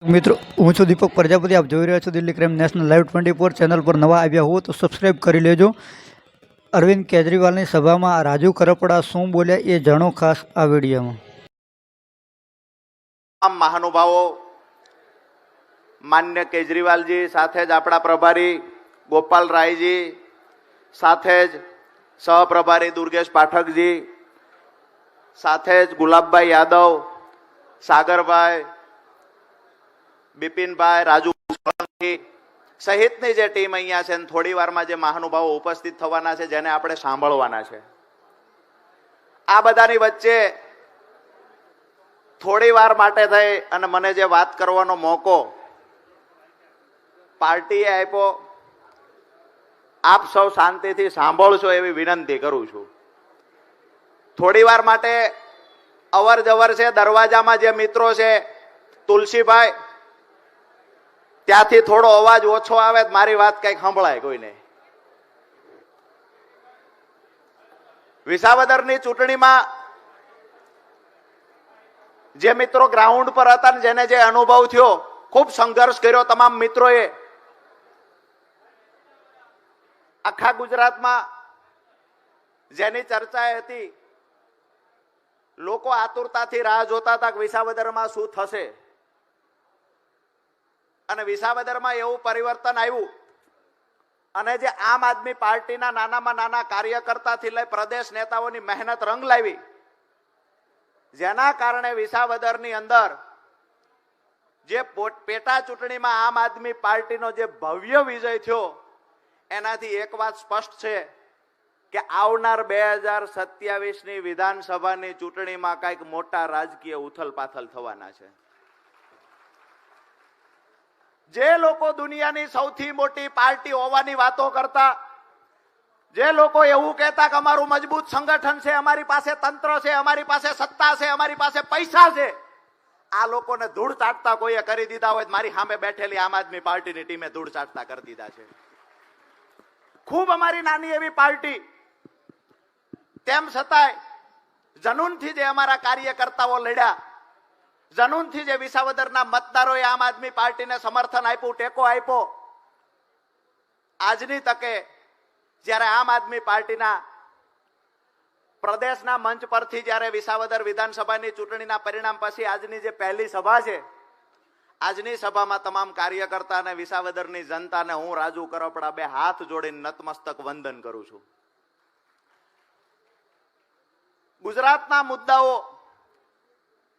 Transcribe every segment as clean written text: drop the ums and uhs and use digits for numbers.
મિત્રો હું છું દીપક પ્રજાપતિ, આપ જોઈ રહ્યા છો Delhi crime national live 24 channel પર નવા આવ્યા હો તો સબસ્ક્રાઇબ કરી લેજો। અરવિંદ કેજરીવાલની સભામાં રાજુ કરપડા શું બોલ્યા એ જાણો ખાસ આ વિડીયોમાં। તમામ મહાનુભાવો માન્ય કેજરીવાલજી સાથે જ આપણા પ્રભારી ગોપાલ રાયજી સાથે જ સહપ્રભારી દુર્ગેશ પાઠકજી સાથે જ ગુલાબભાઈ યાદવ, સાગરભાઈ, બિપિનભાઈ, રાજુ સહિતની જે ટીમ અહીંયા છે, થોડી વારમાં જે મહાનુભાવો ઉપસ્થિત થવાના છે, જેને આપણે સાંભળવાના છે, આ બધાની વચ્ચે થોડી વાર માટે થઈ અને મને જે વાત કરવાનો મોકો પાર્ટીએ આપ્યો, આપ સૌ શાંતિથી સાંભળશો એવી વિનંતી કરું છું। થોડી વાર માટે અવર જવર છે, દરવાજામાં જે મિત્રો છે, તુલસીભાઈ ત્યાંથી થોડો અવાજ ઓછો આવે, મારી વાત કઈક સંભળાય કોઈને। વિસાવદરની ચૂંટણીમાં જે મિત્રો ગ્રાઉન્ડ પર હતા, જેને જે અનુભવ થયો, ખૂબ સંઘર્ષ કર્યો તમામ મિત્રોએ, આખા ગુજરાતમાં જેની ચર્ચા હતી, લોકો આતુરતાથી રાહ જોતા હતા કે વિસાવદરમાં શું થશે, અને વિસાવદરમાં એવું પરિવર્તન આવ્યું અને જે આમ આદમી પાર્ટીના નાનામાં નાના કાર્યકર્તાથી લઈ પ્રદેશ નેતાઓની મહેનત રંગ લાવી, જેના કારણે વિસાવદરની અંદર જે પેટા ચૂંટણીમાં આમ આદમી પાર્ટીનો જે ભવ્ય વિજય થયો, એનાથી એક વાત સ્પષ્ટ છે કે આવનાર 2027ની વિધાનસભાની ચૂંટણીમાં કંઈક મોટા રાજકીય ઉથલપાથલ થવાના છે। જે લોકો દુનિયાની સૌથી મોટી પાર્ટી હોવાની વાતો કરતા, જે લોકો એવું કહેતા કે અમારું મજબૂત સંગઠન છે, અમારી પાસે તંત્ર છે, અમારી પાસે સત્તા છે, અમારી પાસે પૈસા છે, આ લોકોને ધૂળ ચાટતા કોઈએ કરી દીધા હોય, મારી સામે બેઠેલી આમ આદમી પાર્ટીની ટીમે ધૂળ ચાટતા કરી દીધા છે। ખૂબ અમારી નાની એવી પાર્ટી, તેમ છતાંય જનૂનથી જે અમારા કાર્યકર્તાઓ લડ્યા, જનૂનથી જે વિસાવદરના મતદારોએ આમ આદમી પાર્ટીને સમર્થન આપ્યું, ટેકો આપ્યો, આજની તકે જ્યારે આમ આદમી પાર્ટીના પ્રદેશના મંચ પરથી જ્યારે વિસાવદર વિધાનસભાની ચૂંટણીના પરિણામ પછી આજની જે પહેલી સભા છે, આજની સભામાં તમામ કાર્યકર્તા અને વિસાવદરની જનતાને હું રાજુ કરપડા બે હાથ જોડીને નતમસ્તક વંદન કરું છું। ગુજરાતના મુદ્દાઓ,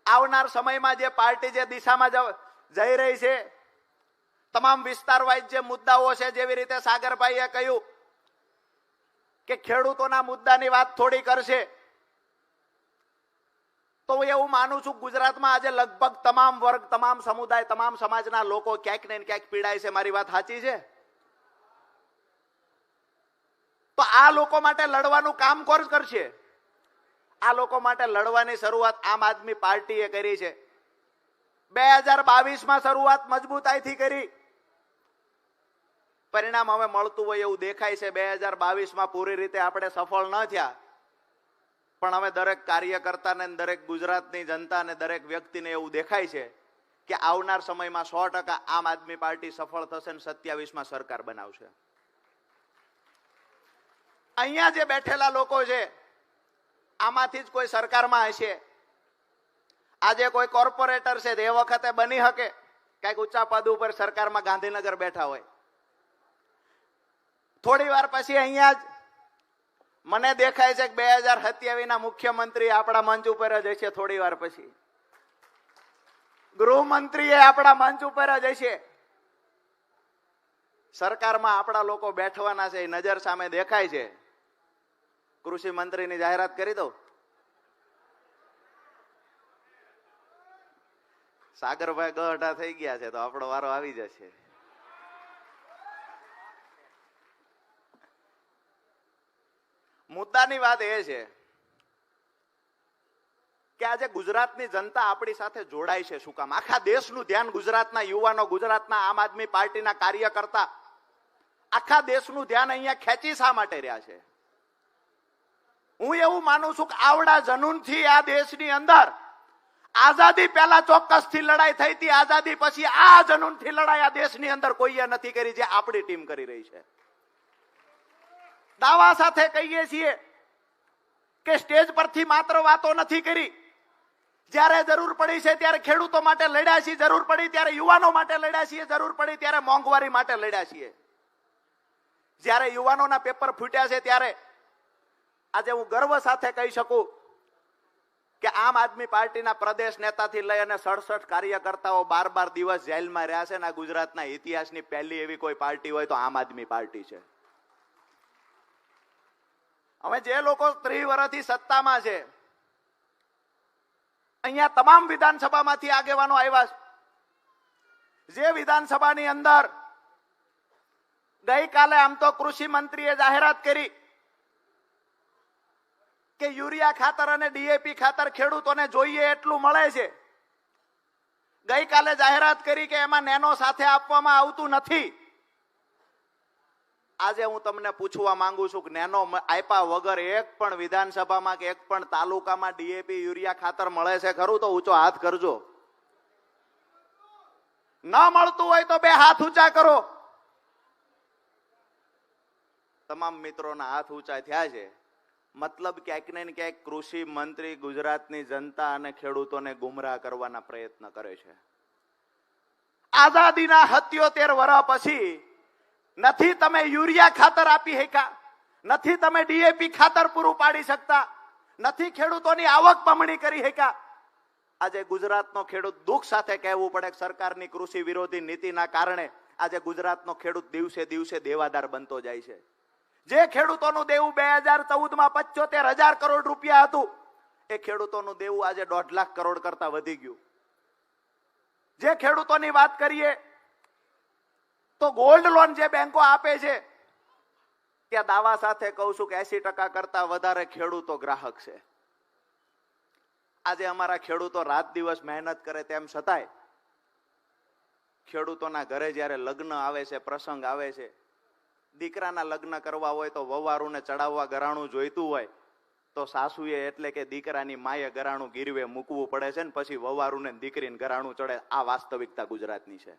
આવનાર સમયમાં જે પાર્ટી જે દિશામાં જઈ રહી છે, તમામ વિસ્તાર વાઇઝ જે મુદ્દાઓ છે, જેવી રીતે સાગરભાઈએ કહ્યું કે ખેડૂતોના મુદ્દાની વાત થોડી કરશે, તો હું એવું માનું છું ગુજરાતમાં આજે લગભગ તમામ વર્ગ, તમામ સમુદાય, તમામ સમાજના લોકો ક્યાંક ને ક્યાંક પીડાય છે। મારી વાત સાચી છે? તો આ લોકો માટે લડવાનું કામ કોણ કરશે? આ લોકો માટે લડવાની શરૂઆત આમ આદમી પાર્ટીએ કરી છે। 2022માં શરૂઆત મજબૂતાઈથી કરી, પરિણામ હવે મળતું હોય એવું દેખાય છે। 2022માં પૂરી રીતે આપણે સફળ ન થયા, પણ હવે દરેક કાર્યકર્તાને, દરેક ગુજરાતની જનતાને, દરેક વ્યક્તિને એવું દેખાય છે કે આવનાર સમયમાં 100% આમ આદમી પાર્ટી સફળ થશે અને 27માં સરકાર બનાવશે। અહીંયા જે બેઠેલા લોકો છે, આમાંથી જ કોઈ સરકારમાં હશે। આજે કોઈ કોર્પોરેટર છે, એ વખતે બની શકે કઈક ઊંચા પદ ઉપર સરકારમાં ગાંધીનગર બેઠા હોય, થોડી વાર પછી અહીંયા જ મને દેખાય છે કે 2027ના મુખ્યમંત્રી આપણા મંચ ઉપર જ હશે। થોડી વાર પછી ગૃહમંત્રી એ આપણા મંચ ઉપર જ હશે। સરકારમાં આપણા લોકો બેઠવાના છે, એ નજર સામે દેખાય છે। કૃષિ મંત્રીની જાહેરાત કરી દો। સાગરભાઈ ગઢા થઈ ગયા છે, તો આપણો વારો આવી જશે। મુદ્દાની વાત એ છે કે આજે ગુજરાતની જનતા આપણી સાથે જોડાય છે। શું કામ? આખા દેશનું ધ્યાન ગુજરાતના યુવાનો, ગુજરાતના આમ આદમી પાર્ટીના કાર્યકર્તા, આખા દેશનું ધ્યાન અહીંયા ખેંચી શા માટે રહ્યા છે? હું એવું માનું છું કે આવડા જનૂનથી આ દેશની અંદર આઝાદી પહેલા ચોક્કસથી લડાઈ થઈ હતી, આઝાદી પછી આ જનૂનથી લડાઈ આ દેશની અંદર કોઈએ નથી કરી જે આપણી ટીમ કરી રહી છે. દાવા સાથે કહીએ છીએ કે સ્ટેજ પરથી માત્ર વાતો નથી કરી, જ્યારે જરૂર પડી છે ત્યારે ખેડૂતો માટે લડ્યા છીએ, જરૂર પડી ત્યારે યુવાનો માટે લડ્યા છીએ, જરૂર પડી ત્યારે મોંઘવારી માટે લડ્યા છીએ. જ્યારે યુવાનોના પેપર ફૂટ્યા છે ત્યારે આજે હું ગર્વ સાથે કહી શકું કે આમ આદમી પાર્ટીના પ્રદેશ નેતાથી લઈ અને 67 કાર્યકર્તાઓ 12 દિવસ જેલમાં રહ્યા છે અને આ ગુજરાતના ઇતિહાસની પહેલી એવી કોઈ પાર્ટી હોય તો આમ આદમી પાર્ટી છે. હવે જે લોકો 30 વર્ષથી સત્તામાં છે, અહીંયા તમામ વિધાનસભામાંથી આગેવાનો આવ્યા છે. જે વિધાનસભાની અંદર ગઈકાલે આમ તો કૃષિ મંત્રીએ જાહેરાત કરી કે યુરિયા ખાતર અને ડીએપી ખાતર ખેડૂતોને જોઈએ એટલું મળે છે. ગઈકાલે જાહેરાત કરી કે એમાં નેનો સાથે આપવામાં આવતું નથી. આજે હું તમને પૂછવા માંગુ છું કે નેનો આપ્યા વગર એક પણ વિધાનસભામાં કે એક પણ તાલુકામાં ડીએપી યુરિયા ખાતર મળે છે ખરું? તો ઊંચો હાથ કરજો. ન મળતું હોય તો 2 હાથ ઊંચા કરો. તમામ મિત્રોના હાથ ઊંચા થયા છે. મતલબ ક્યાંક ને ક્યાંક કૃષિ મંત્રી ગુજરાતની જનતા અને ખેડૂતોને ગુમરાહ કરવાના પ્રયત્ન કરે છે. આઝાદીના 77 વર્ષ પછી નથી તમે યુરિયા ખાતર આપી શક્યા, નથી તમે ડીએપી ખાતર પૂરું પાડી શકતા, નથી ખેડૂતોની આવક બમણી કરી શક્યા. આજે ગુજરાતનો ખેડૂત દુઃખ સાથે કહેવું પડે કે સરકારની કૃષિ વિરોધી નીતિના કારણે આજે ગુજરાતનો ખેડૂત દિવસે દિવસે દેવાદાર બનતો જાય છે. જે ખેડૂતોનું દેવું 2014માં 75,000 કરોડ રૂપિયા હતું, એ ખેડૂતોનું દેવું આજે 1.5 લાખ કરોડ કરતા વધી ગયું. જે ખેડૂતોની વાત કરીએ તો ગોલ્ડ લોન જે બેંકો આપે છે ત્યાં દાવા સાથે કહું છું કે 80% કરતા વધારે ખેડૂતો ગ્રાહક છે. આજે અમારા ખેડૂતો રાત દિવસ મહેનત કરે તેમ છતાંય ખેડૂતોના ઘરે જ્યારે લગ્ન આવે છે, પ્રસંગ આવે છે, દીકરાના લગ્ન કરવા હોય તો વવારુને ચડાવવા ગરાણું જોઈતું હોય તો સાસુએ એટલે કે દીકરાની માએ ગરાણું ગીરવે મૂકવું પડે છે ને પછી વવારુને દીકરીને ગરાણું ચડે. આ વાસ્તવિકતા ગુજરાતની છે.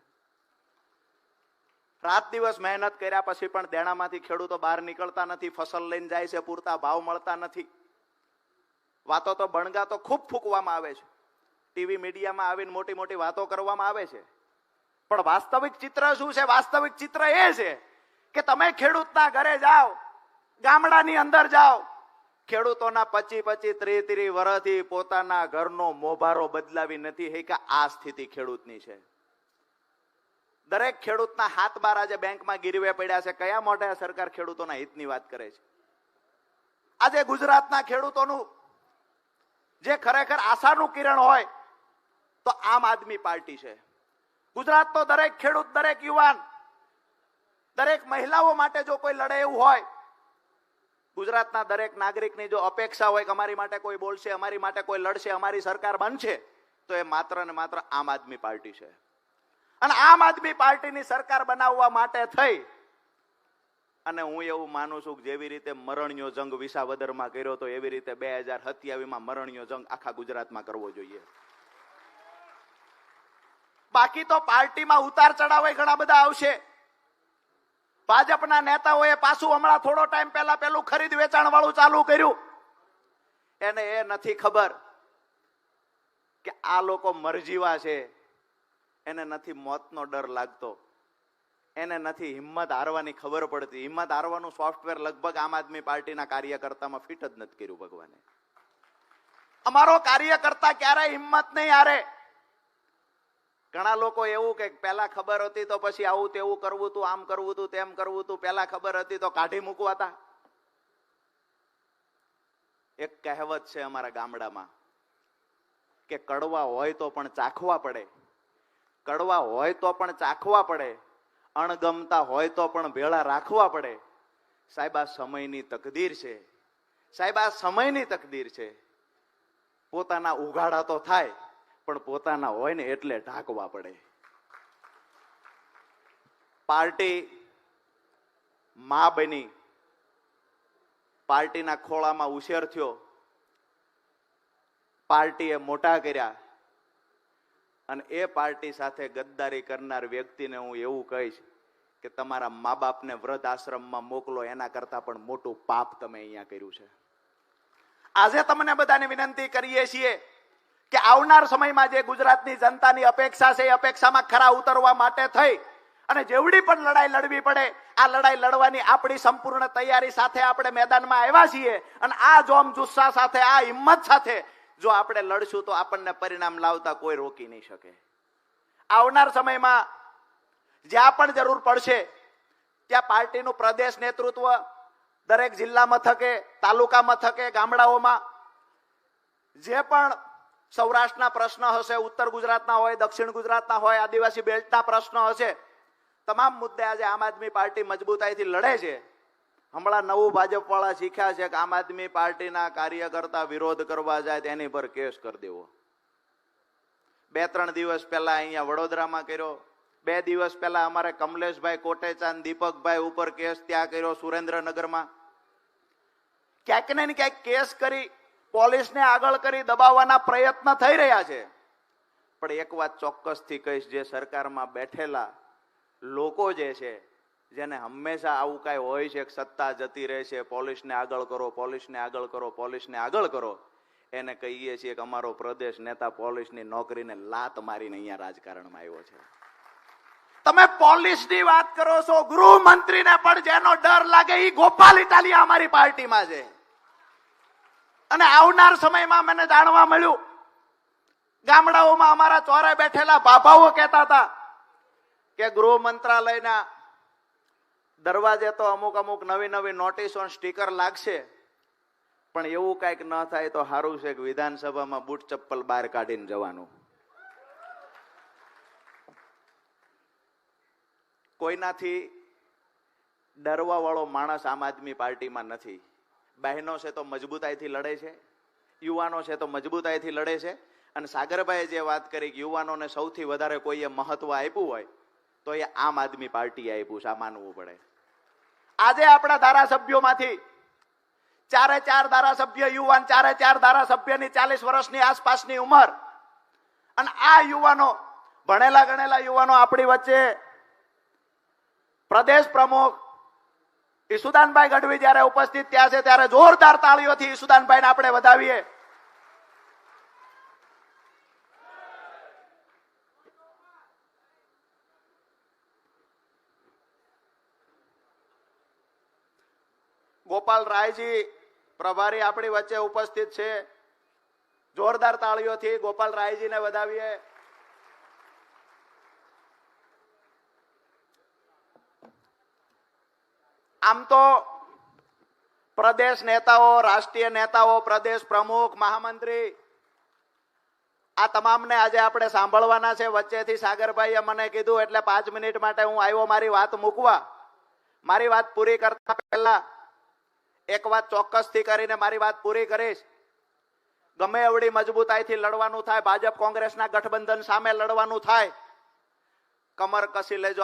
રાત દિવસ મહેનત કર્યા પછી પણ દેણામાંથી ખેડૂતો બહાર નીકળતા નથી. ફસલ લઈને જાય છે, પૂરતા ભાવ મળતા નથી. વાતો તો બણગા તો ખૂબ ફૂંકવામાં આવે છે, ટીવી મીડિયામાં આવીને મોટી મોટી વાતો કરવામાં આવે છે, પણ વાસ્તવિક ચિત્ર શું છે? વાસ્તવિક ચિત્ર એ છે કે તમે ખેડૂતના ઘરે જાઓ, ગામડાની અંદર જાઓ, ખેડૂતોના 25-30 વર્ષથી પોતાના ઘરનો મોભારો બદલાવી નથી કે આ સ્થિતિ ખેડૂતની છે. દરેક ખેડૂતના હાથ બાર આજે બેંકમાં ગીરવે પડ્યા છે. કયા મોઢે સરકાર ખેડૂતોના હિતની વાત કરે છે? આજે ગુજરાતના ખેડૂતોનું જે ખરેખર આશાનું કિરણ હોય તો આમ આદમી પાર્ટી છે. ગુજરાતનો દરેક ખેડૂત, દરેક યુવાન, દરેક મહિલાઓ માટે જો કોઈ લડે એવું હોય, ગુજરાતના દરેક નાગરિકની જો અપેક્ષા હોય કે અમારી માટે કોઈ બોલશે, અમારી માટે કોઈ લડશે, અમારી સરકાર બનશે, તો એ માત્ર ને માત્ર આમ આદમી પાર્ટી છે. અને આમ આદમી પાર્ટીની સરકાર બનાવવા માટે થઈ અને હું એવું માનું છું કે જેવી રીતે મરણિયો જંગ વિસાવદરમાં કર્યો તો એવી રીતે 2027માં મરણિયો જંગ આખા ગુજરાતમાં કરવો જોઈએ. બાકી તો પાર્ટીમાં ઉતાર ચઢાવ ઘણા બધા આવશે. ભાજપના નેતાઓએ પાછું હમણાં થોડો ટાઈમ પહેલા પેલું ખરીદ વેચાણ વાળું ચાલુ કર્યું. એને એ નથી ખબર કે આ લોકો મરજીવા છે, એને નથી મોતનો ડર લાગતો, એને નથી હિંમત હારવાની ખબર પડતી. હિંમત હારવાનું સોફ્ટવેર લગભગ આમ આદમી પાર્ટીના કાર્યકર્તામાં ફિટ જ નથી કર્યું ભગવાને. અમારો કાર્યકર્તા ક્યારેય હિંમત નહીં હારે. ઘણા લોકો એવું કે પહેલા ખબર હતી તો પછી આવું તેવું કરવું હતું, આમ કરવું હતું, તેમ કરવું હતું, પહેલા ખબર હતી તો કાઢી મૂકવાતા. એક કહેવત છે અમારા ગામડામાં કે કડવા હોય તો પણ ચાખવા પડે, કડવા હોય તો પણ ચાખવા પડે, અણગમતા હોય તો પણ ભેળા રાખવા પડે. સાહેબ આ સમયની તકદીર છે, સાહેબ આ સમયની તકદીર છે. પોતાના ઉઘાડા તો થાય પણ પોતાના હોય ને એટલે ઢાંકવા પડે. પાર્ટી માં બની, પાર્ટીના ખોળામાં ઉછેર થયો, પાર્ટીએ મોટા કર્યા, અને એ પાર્ટી સાથે ગદ્દારી કરનાર વ્યક્તિને હું એવું કહીશ કે તમારા મા બાપને વૃદ્ધ આશ્રમમાં મોકલો, એના કરતા પણ મોટું પાપ તમે અહીંયા કર્યું છે. આજે તમને બધાને વિનંતી કરીએ છીએ કે આવનાર સમયમાં જે ગુજરાતની જનતાની અપેક્ષા છે એ અપેક્ષામાં ખરા ઉતરવા માટે થઈ અને જેવડી પણ લડાઈ લડવી પડે આ લડાઈ લડવાની આપણી સંપૂર્ણ તૈયારી સાથે આપણે મેદાનમાં આવ્યા છીએ. અને આ જોમ જુસ્સા સાથે, આ હિંમત સાથે જો આપણે લડશું તો આપણને પરિણામ લાવતા કોઈ રોકી નહીં શકે. આવનાર સમયમાં જ્યાં પણ જરૂર પડશે ત્યાં પાર્ટીનું પ્રદેશ નેતૃત્વ દરેક જિલ્લા મથકે, તાલુકા મથકે, ગામડાઓમાં જે પણ સૌરાષ્ટ્રના પ્રશ્ન હશે, ઉત્તર ગુજરાતના હોય, દક્ષિણ ગુજરાતના હોય, આદિવાસી બેલ્ટના પ્રશ્ન હશે, તમામ મુદ્દે આજે આમ આદમી પાર્ટી મજબૂતાઈથી લડે છે. હમણાં નવું ભાજપ વાળા શીખ્યા છે કે આમ આદમી પાર્ટીના કાર્યકર્તા વિરોધ કરવા જાય તેની પર કેસ કરી દેવો. 2-3 દિવસ પહેલા અહીંયા વડોદરામાં કર્યો, 2 દિવસ પહેલા અમારે કમલેશભાઈ કોટેચાંદ, દીપકભાઈ ઉપર કેસ ત્યાં કર્યો સુરેન્દ્રનગરમાં. ક્યાંક ને ક્યાંક કેસ કરી પોલીસને આગળ કરી દબાવવાના પ્રયત્ન થઈ રહ્યા છે. પણ એક વાત ચોક્કસથી કહીશ, જે સરકારમાં બેઠેલા લોકો જે છે, જેને હંમેશા આવું કઈ હોય છે, સત્તા જતી રહે છે, પોલીસને આગળ કરો, પોલીસને આગળ કરો, પોલીસને આગળ કરો, એને કહીએ છીએ કે અમારો પ્રદેશ નેતા પોલીસની નોકરીને લાત મારીને અહીંયા રાજકારણમાં આવ્યો છે. તમે પોલીસની વાત કરો છો, ગૃહમંત્રીને પણ જેનો ડર લાગે એ ગોપાલ ઇટાલિયા અમારી પાર્ટીમાં છે. અને આવનાર સમયમાં મને જાણવા મળ્યું ગામડાઓમાં અમારા ચોરે બેઠેલા બાબાઓ કહેતા હતા કે ગૃહ મંત્રાલયના દરવાજે તો અમુક નવી નોટિસો, સ્ટીકર લાગશે, પણ એવું કઈક ન થાય તો સારું છે કે વિધાનસભામાં બૂટ ચપ્પલ બહાર કાઢીને જવાનું. કોઈનાથી ડરવા વાળો માણસ આમ આદમી પાર્ટીમાં નથી. બહેનો છે તો મજબૂતાઈથી લડે છે, યુવાનો છે તો મજબૂતાઈથી લડે છે. અને સાગરભાઈએ જે વાત કરી કે યુવાનોને સૌથી વધારે કોઈએ મહત્વ આપ્યું હોય તો એ આમ આદમી પાર્ટીએ આપ્યું છે, આ માનવું પડે. આજે આપણા ધારાસભ્યોમાંથી 4 ધારાસભ્ય યુવાન, 4 ધારાસભ્યની 40 વર્ષની આસપાસની ઉંમર. અને આ યુવાનો, ભણેલા ગણેલા યુવાનો આપણી વચ્ચે પ્રદેશ પ્રમુખ ઈસુદાનભાઈ ગઢવી જયારે ઉપસ્થિત થયા છે ત્યારે જોરદાર તાળીઓથી ઈસુદાનભાઈને આપણે વધાવીએ. ગોપાલ રાયજી પ્રભારી આપણી વચ્ચે ઉપસ્થિત છે. જોરદાર તાળીઓથી ગોપાલ રાયજીને વધાવીએ. આમ તો પ્રદેશ નેતાઓ, રાષ્ટ્રીય નેતાઓ, પ્રદેશ પ્રમુખ, મહામંત્રી, આ તમામને આજે આપણે સાંભળવાના છે. વચ્ચેથી સાગરભાઈએ મને કીધું એટલે 5 મિનિટ માટે હું આવ્યો મારી વાત મૂકવા. મારી વાત પૂરી કરતા પહેલા એક વાત ચોક્કસથી કરીને મારી વાત પૂરી કરીશ. ગમે એવડી મજબૂતાઈથી લડવાનું થાય, ભાજપ કોંગ્રેસના ગઠબંધન સામે લડવાનું થાય, કમર કસી લેજો.